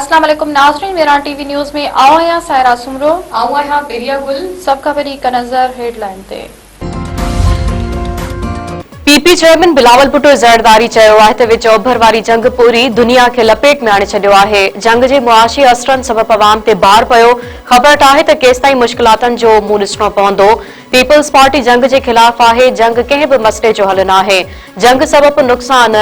अस्सलाम वालेकुम नाज़रीन, मेरा टीवी न्यूज़ में आओ या सायरा सुमरो आओ या बेरिया गुल सब खबर का नजर हेडलाइन ते। पीपी चेयरमैन बिलावल भुट्टो ज़रदारी चयो आहे त विच ओभर वारी जंग पूरी दुनिया खे लपेट में आणे छॾियो आहे। जंग जे मुआशी असरनि सबबि अवाम ते बार पियो। ख़बर आहे त केसिताईं मुश्किलातनि जो मुंहुं ॾिसणो पवंदो। पीपल्स पार्टी जंग जे ख़िलाफ़ आहे। जंग कंहिं बि मसइले जो हल न आहे। जंग सबबि नुक़सान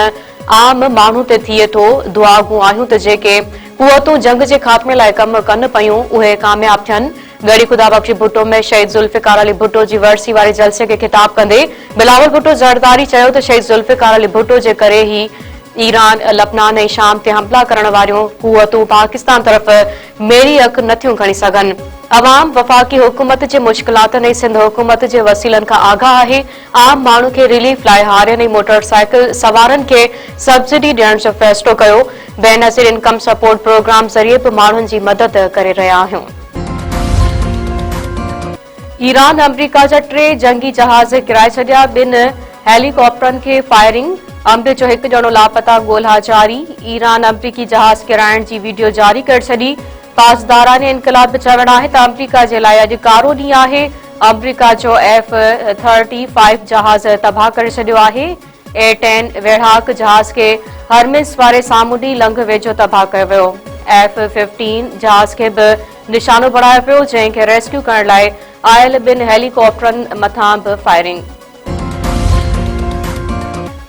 आम माण्हू ते थिए थो। दुआऊं आहियूं त जेके कुवतूं जंग जे ख़ात्मे लाइ कम कनि पयूं उहे कामयाब थियनि। गड़ी खुदा बख्शी भुट्टो में शहीद जुल्फिकार अली भुट्टो जी वरसी वारे जलसे के खिताब कंदे बिलावल भुट्टो ज़रदारी चयो त शहीद जुल्फिकार अली भुट्टो जे करे ही ईरान, लबनान ऐं शाम ते हमला करण वारियूं कुवतूं पाकिस्तान तरफ़ मेरी अख नथियूं खणी सघनि। अवाम वफ़ाक़ी हुकूमत जे मुश्किलातनि ऐं सिंध हुकूमत जे वसीलनि खां आगाह आहे। आम माण्हू खे रिलीफ लाइ हारियुनि ऐं मोटरसाइकिल सवारनि खे सब्सिडी ॾियण जो फ़ैसिलो कयो। बेनज़ीर इनकम सपोर्ट प्रोग्राम ज़रिए बि माण्हुनि जी मदद करे रहिया आहियूं। ईरान अमरीका जा 3 जंगी जहाज़ किराए छॾिया। 2 हेलीकॉप्टरनि खे फायरिंग। अमर जो हिकु ॼणो लापता ॻोल्हा जारी। ईरान अमरीकी जहाज़ किराइण जी वीडियो जारी करे छॾी। पासदारान इनकलाब चवणु आहे त अमरीका जे लाइ अॼु कारो ॾींहुं आहे। अमरीका जो F-35 जहाज़ तबाह करे छॾियो आहे। A-10 वेढ़ाक जहाज़ खे हरमिस वारे सामूंडी लंघ वेझो तबाह कयो वियो। F-15 जहाज़ खे बि निशानो बणायो पियो, जंहिंखे रेस्क्यू करण लाइ आयल 2 हेलीकॉप्टरनि मथां बि फायरिंग।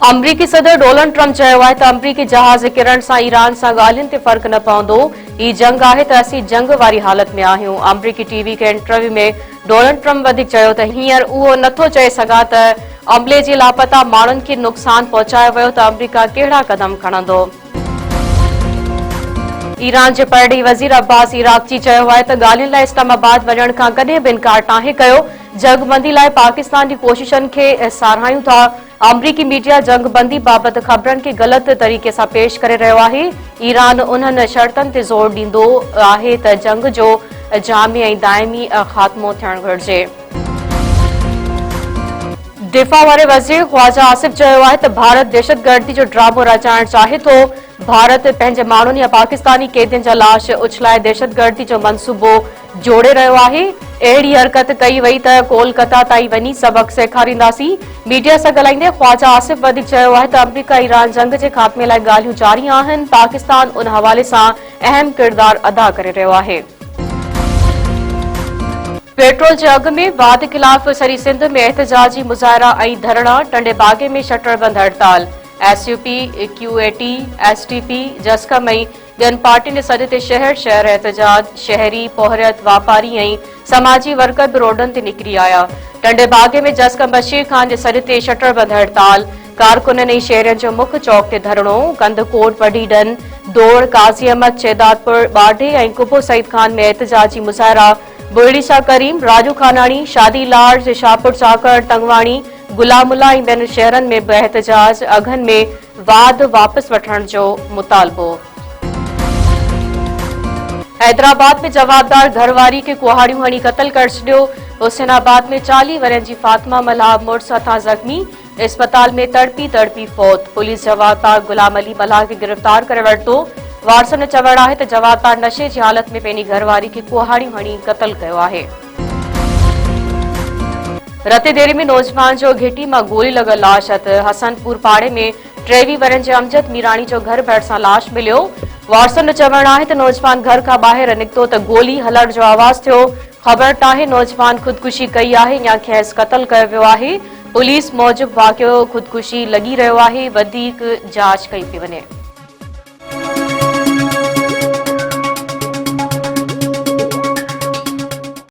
अमरीकी सदर डोनाल्ड ट्रम्प चयो आहे त अमरीकी जहाज़ किरण सां ईरान सां ॻाल्हियुनि ते फ़र्क़ु न पवंदो। ही जंग आहे त असीं जंग वारी हालत में आहियूं। अमरीकी टीवी के इंटरव्यू में डोनाल्ड ट्रम्प वधीक चयो त हींअर उहो नथो चए सघां त अमले जे लापता माण्हुनि खे नुक़सान पहुचायो वियो त अमरीका कहिड़ा क़दम खणंदो। ईरान जे परॾेही वज़ीर अब्बास इराक़ची चयो आहे त ॻाल्हियुनि लाइ इस्लामाबाद वञण खां कॾहिं बि इनकार नाहे कयो। जंगबंदी लाइ पाकिस्तान जी कोशिशनि खे साराहियूं था। अमरीकी मीडिया जंगबंदी बाबति ख़बरनि खे ग़लत तरीक़े सां पेश करे रहियो आहे। ईरान उन्हनि शर्तनि ते ज़ोर ॾींदो आहे त जंग जो जामी ऐं दाइमी ख़ात्मो थियणु घुरिजे। दिफ़ा वारे वज़ीर ख़्वाजा आसिफ चयो आहे त भारत दहशतगर्दी जो ड्रामो रचाइण चाहे थो। भारत पंहिंजे माण्हुनि या पाकिस्तानी कैदियुनि जा लाश उछलाए दहशतगर्दी जो मंसूबो जोड़े रहियो आहे। अहिड़ी हरकत कई वई त कोलकाता ताईं वञी सबक़ सेखारींदासीं। मीडिया सां ॻाल्हाईंदे ख़्वाजा आसिफ वधीक चयो आहे त अमरीका ईरान जंग जे ख़ात्मे लाइ ॻाल्हियूं जारी आहिनि। पाकिस्तान उन हवाले सां अहम किरदारु अदा करे रहियो आहे। पेट्रोल जे अघ में वाध खिलाफ़ सॼी सिंध में एहतजाजी मुज़ाहिरा ऐं धरणा। टंडे बागे में शटरबंद हड़ताल। SUP, QAT, STP, जस्कम ऐं ॿियनि पार्टियुनि जे सॾ ते शहर शहर एहतजाज। शहरी पोहरियत वापारी ऐं समाजी वर्कर बि रोडनि ते निकिरी आया। टंडे बागे में जस्कम बशीर खान जे सॾ ते शटरबंद हड़ताल। कारकुननि ऐं शहरियुनि जो मुख्य चौक ते धरणो। कंदकोट वडीडन दौड़ काज़ी अहमद चेदारपुर बाढे ऐं कुबो सईद खान में एहतजाजी मुज़ाहिरा। बुरड़ी शाह करीम, राजू खानाणी, शादी लार्ज, शाहपुर साकड़, टंगवाणी, गुलामुल्ला ऐं ॿियनि शहरनि में बि एहतजाज। अघनि में वाध वापसि वठण जो मुतालबो। हैदराबाद में जवाबदार घरवारी खे कुहाड़ियूं हणी क़तल करे छॾियो। हुसैनाबाद में 40 वरनि जी फातिमा मल्हा मुड़ुस हथां ज़ख़्मी। इस्पताल में तड़पी फौत। पुलिस जवाबदार गुलाम अली मल्हा खे गिरफ़्तार करे वरितो। वारसनि जो चवणु आहे त जवाबदार नशे जी हालत में पंहिंजी घरवारी खे कुहाड़ियूं हणी क़तल कयो आहे। रते देरी में नौजवान जो घिटी मां गोली लॻल लाश हथ। हसनपुर पाड़े में 23 वरनि जे अमजद मीराणी जो घर भरिसां लाश मिलियो। वारसनि जो चवणु आहे त नौजवान घर खां ॿाहिरि निकितो त गोली हलण जो आवाज़ थियो। ख़बर नाहे नौजवान ख़ुदकुशी कई आहे या खेसि क़तल कयो वियो आहे। पुलिस मूजिबि वाक़ियो ख़ुदकुशी लॻी रहियो आहे। वधीक जांच कई पई वञे।